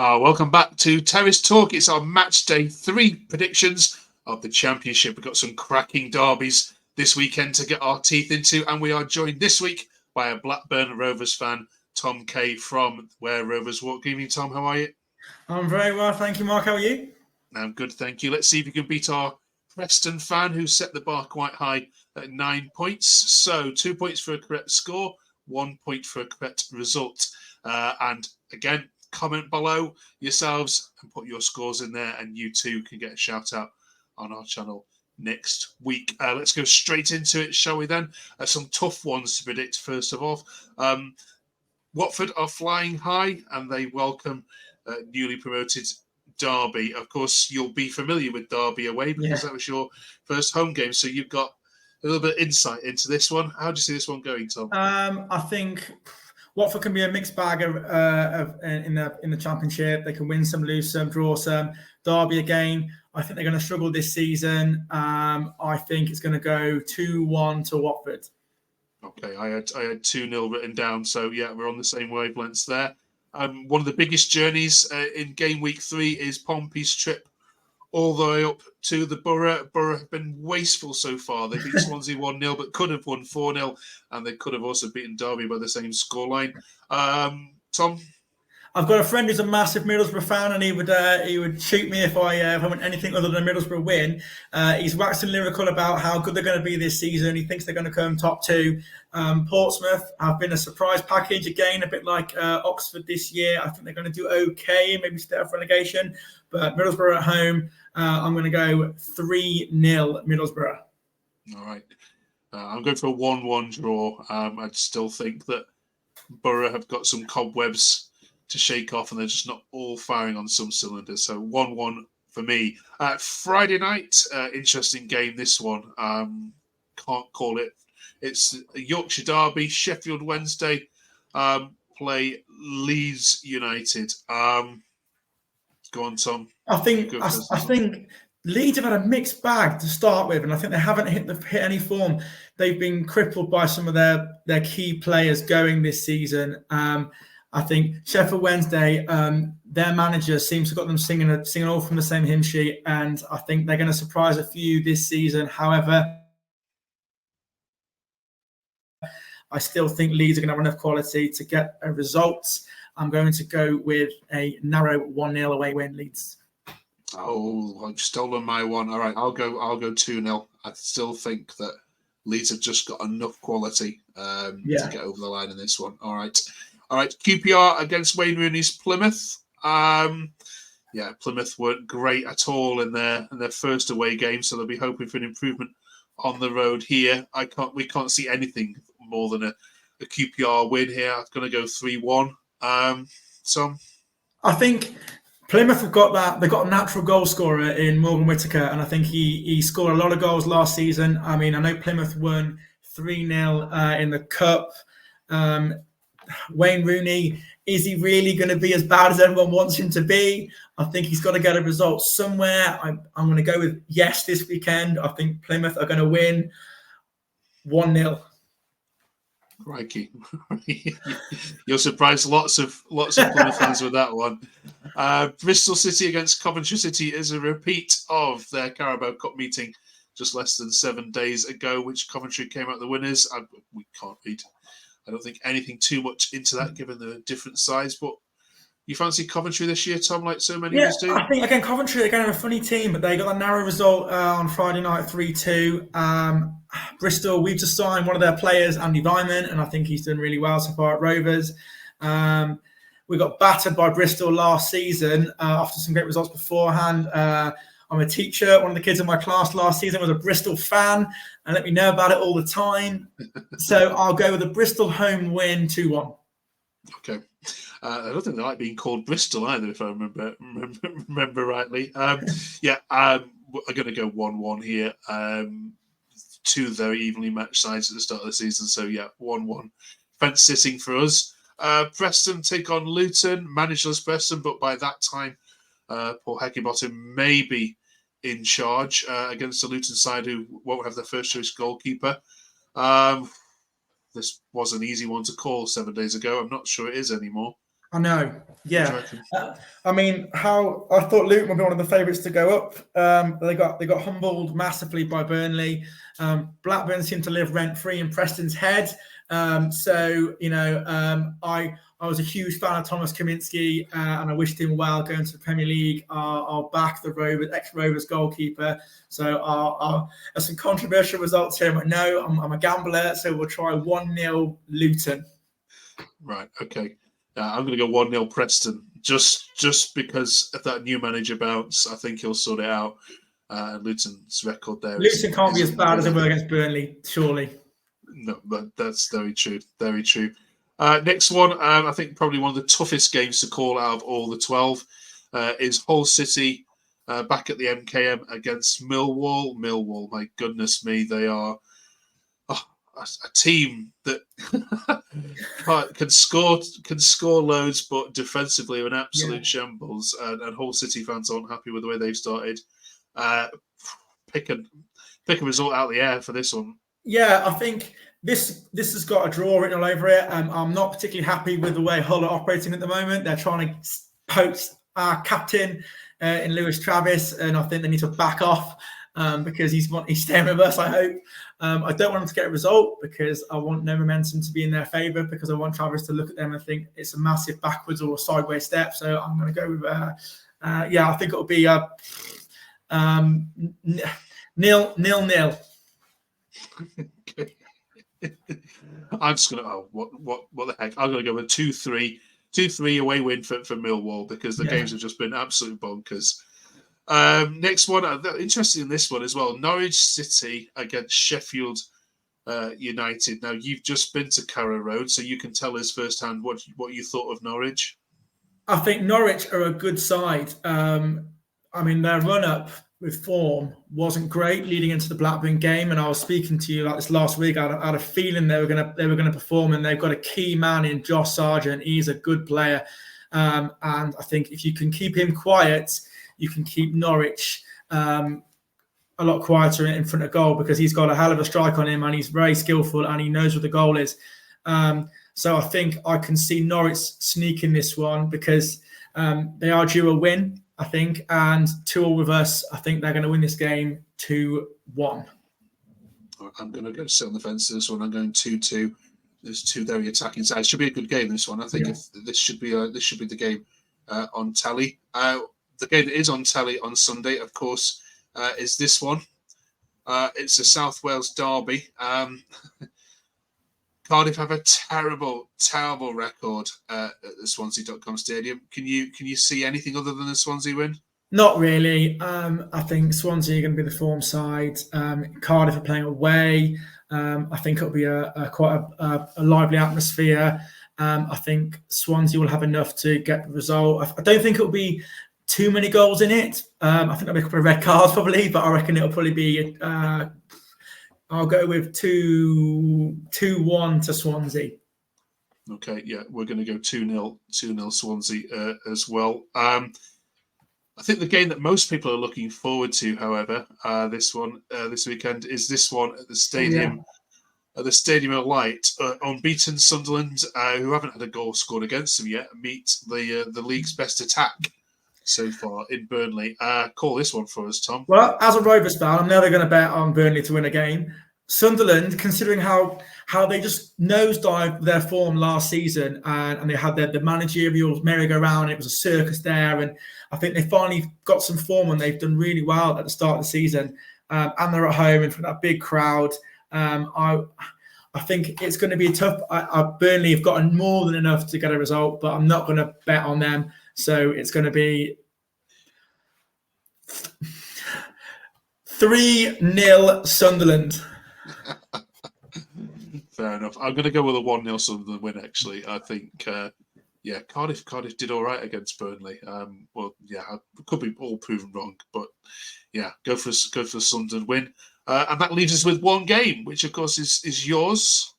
Welcome back to Terrace Talk. It's our match day 3 predictions of the Championship. We've got some cracking derbies this weekend to get our teeth into, and we are joined this week by a Blackburn Rovers fan, Tom Kay from Where Rovers Walk. Good evening, Tom. How are you? I'm very well, thank you, Mark. How are you? I'm good, thank you. Let's see if you can beat our Preston fan who set the bar quite high at 9 points. So 2 points for a correct score, 1 point for a correct result. And again, comment below yourselves and put your scores in there, and you too can get a shout out on our channel next week. Let's go straight into it, shall we then? Some tough ones to predict, first of all. Watford are flying high and they welcome newly promoted Derby. Of course, you'll be familiar with Derby away because that was your first home game, so you've got a little bit of insight into this one. How do you see this one going, Tom? I think Watford can be a mixed bag in the Championship. They can win some, lose some, draw some. Derby again, I think they're going to struggle this season. I think it's going to go 2-1 to Watford. Okay, I had 2-0 written down, so yeah, we're on the same wavelengths there. One of the biggest journeys in game week 3 is Pompey's trip all the way up to the Borough. Borough have been wasteful so far. They beat Swansea 1-0, but could have won 4-0, and they could have also beaten Derby by the same scoreline. Tom? I've got a friend who's a massive Middlesbrough fan, and he would shoot me if I want anything other than a Middlesbrough win. He's waxing lyrical about how good they're going to be this season. He thinks they're going to come top 2. Portsmouth have been a surprise package again, a bit like Oxford this year. I think they're going to do okay, maybe stay off relegation. But Middlesbrough at home, I'm going to go 3-0 Middlesbrough. All right. I'm going for a 1-1 draw. I still think that Borough have got some cobwebs to shake off, and they're just not all firing on some cylinders. So 1-1 for me. Friday night, interesting game, this one. Can't call it. It's a Yorkshire derby. Sheffield Wednesday play Leeds United. Go on, Tom. I think Leeds have had a mixed bag to start with, and I think they haven't hit any form. They've been crippled by some of their key players going this season. I think Sheffield Wednesday, their manager seems to have got them singing all from the same hymn sheet, and I think they're going to surprise a few this season. However, I still think Leeds are going to have enough quality to get a result. I'm going to go with a narrow 1-0 away win, Leeds. Oh, I've stolen my one. All right, I'll go 2-0. I still think that Leeds have just got enough quality to get over the line in this one. All right, QPR against Wayne Rooney's Plymouth. Plymouth weren't great at all in their first away game, so they'll be hoping for an improvement on the road here. We can't see anything more than a QPR win here. I'm going to go 3-1. So I think Plymouth have got that. They've got a natural goal scorer in Morgan Whittaker, and I think he scored a lot of goals last season. I mean, I know Plymouth won 3-0 in the cup. Wayne Rooney, is he really going to be as bad as everyone wants him to be? I think he's got to get a result somewhere. I'm going to go with yes this weekend. I think Plymouth are going to win 1-0. Crikey. You'll surprise lots of Plymouth fans with that one. Bristol City against Coventry City is a repeat of their Carabao Cup meeting just less than 7 days ago, which Coventry came out the winners. We can't read, I don't think, anything too much into that given the different sides, but you fancy Coventry this year, Tom, like so many of us do? I think, again, Coventry, they're going to have a funny team, but they got a narrow result on Friday night, 3-2. Bristol, we've just signed one of their players, Andy Vyman, and I think he's done really well so far at Rovers. We got battered by Bristol last season after some great results beforehand. I'm a teacher. One of the kids in my class last season was a Bristol fan and let me know about it all the time. So I'll go with a Bristol home win 2-1. Okay. I don't think they like being called Bristol either, if I remember rightly. I'm going to go 1-1 here. Two very evenly matched sides at the start of the season. So, 1-1. Fence sitting for us. Preston take on Luton. Managerless Preston, but by that time, Paul Heckingbottom may be in charge against the Luton side who won't have their first choice goalkeeper. This was an easy one to call 7 days ago. I'm not sure it is anymore. I know. What do you Yeah. reckon? I mean, how I thought Luton would be one of the favourites to go up. They got humbled massively by Burnley. Blackburn seemed to live rent free in Preston's head. I was a huge fan of Thomas Kaminski, and I wished him well going to the Premier League. I'll back the ex-Rovers goalkeeper. So there's some controversial results here, but no, I'm a gambler, so we'll try 1-0 Luton. Right, okay. I'm going to go 1-0 Preston, just because of that new manager bounce. I think he'll sort it out. Luton's record there. Luton can't be as bad as they were against Burnley, surely. No, but that's very true. Very true. Next one, I think probably one of the toughest games to call out of all the 12 is Hull City back at the MKM against Millwall. Millwall, my goodness me, they are a team that can score loads, but defensively are an absolute shambles. And Hull City fans aren't happy with the way they've started. Pick a result out of the air for this one. Yeah, I think this has got a draw written all over it. I'm not particularly happy with the way Hull are operating at the moment. They're trying to poach our captain in Lewis Travis, and I think they need to back off because he's staying with us, I hope. I don't want them to get a result because I want no momentum to be in their favour, because I want Travis to look at them and think it's a massive backwards or a sideways step. So I'm going to go with, I think it'll be 0-0. I'm just gonna what the heck? I'm gonna go with 2-3 away win for Millwall, because the games have just been absolute bonkers. Next one, interesting in this one as well, Norwich City against Sheffield United. Now, you've just been to Carrow Road, so you can tell us firsthand what you thought of Norwich. I think Norwich are a good side. I mean, their run-up with form wasn't great leading into the Blackburn game, and I was speaking to you like this last week. I had a feeling they were gonna perform, and they've got a key man in Josh Sargent. He's a good player, and I think if you can keep him quiet, you can keep Norwich a lot quieter in front of goal, because he's got a hell of a strike on him, and he's very skillful, and he knows what the goal is. So I think I can see Norwich sneaking this one, because they are due a win, I think, and 2-2 with us. I think they're going to win this game 2-1. I'm going to go sit on the fence this one. I'm going 2-2. There's two very attacking sides. Should be a good game, this one. I think if this should be the game on tally. The game that is on tally on Sunday, of course, is this one. It's a South Wales derby. Cardiff have a terrible record at the Swansea.com stadium. Can you see anything other than the Swansea win? Not really. I think Swansea are going to be the form side. Cardiff are playing away. I think it'll be quite a lively atmosphere. I think Swansea will have enough to get the result. I don't think it'll be too many goals in it. I think there'll be a couple of red cards probably, but I reckon it'll probably be... I'll go with 2-1 to Swansea. Okay, yeah, we're going to go 2-0 Swansea as well. I think the game that most people are looking forward to, however, this weekend, is this one at the stadium. At the Stadium of Light, unbeaten Sunderland, who haven't had a goal scored against them yet, meet the league's best attack so far in Burnley. Call this one for us, Tom. Well, as a Rovers fan, I'm never going to bet on Burnley to win a game. Sunderland, considering how they just nosedived their form last season, and they had the managerial merry-go-round, it was a circus there, and I think they finally got some form, and they've done really well at the start of the season, and they're at home in front of that big crowd. I think it's going to be tough. Burnley have gotten more than enough to get a result, but I'm not going to bet on them. So it's going to be 3-0 Sunderland. Fair enough. I'm going to go with a 1-0 Sunderland win, actually. I think, Cardiff did all right against Burnley. Could be all proven wrong, but yeah, go for Sunderland win. And that leaves us with one game, which of course is yours.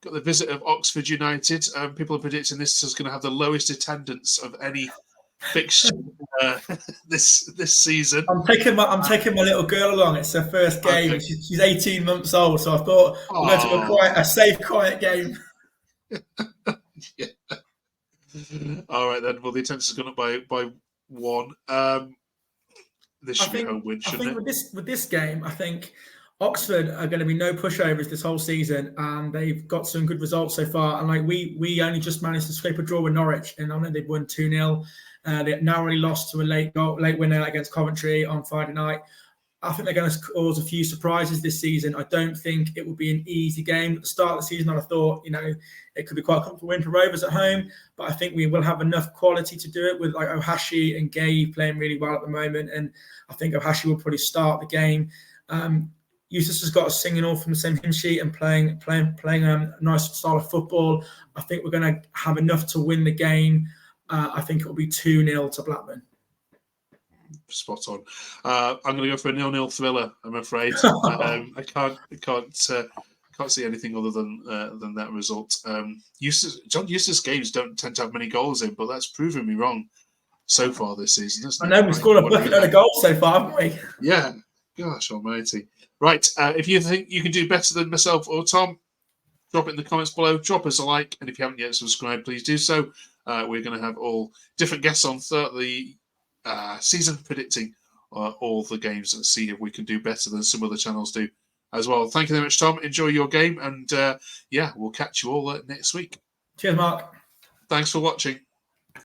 Got the visit of Oxford United. People are predicting this is going to have the lowest attendance of any fixture this season. I'm taking my little girl along. It's her first game. Okay. She's 18 months old, so I thought we're going to a safe, quiet game. Yeah. All right then. Well, the attendance has gone up by 1. This should be a home win, I shouldn't think it? with this game, I think Oxford are going to be no pushovers this whole season, and they've got some good results so far. And like we only just managed to scrape a draw with Norwich, and I know they've won 2-0. They now only lost to a late winner against Coventry on Friday night. I think they're going to cause a few surprises this season. I don't think it will be an easy game. At the start of the season, I thought, it could be quite a comfortable win for Rovers at home, but I think we will have enough quality to do it with like Ohashi and Gay playing really well at the moment. And I think Ohashi will probably start the game. Eustace has got us singing all from the same hymn sheet and playing a nice style of football. I think we're going to have enough to win the game. I think it will be 2-0 to Blackburn. Spot on. I'm going to go for a 0-0 thriller, I'm afraid. I can't see anything other than that result. John Eustace games don't tend to have many goals in, but that's proven me wrong so far this season, isn't it? I know we've scored a bucket of goals so far, haven't we? Yeah. Gosh almighty. Right. If you think you can do better than myself or Tom, drop it in the comments below. Drop us a like. And if you haven't yet subscribed, please do so. We're going to have all different guests on the season predicting all the games and see if we can do better than some other channels do as well. Thank you very much, Tom. Enjoy your game. And we'll catch you all next week. Cheers, Mark. Thanks for watching.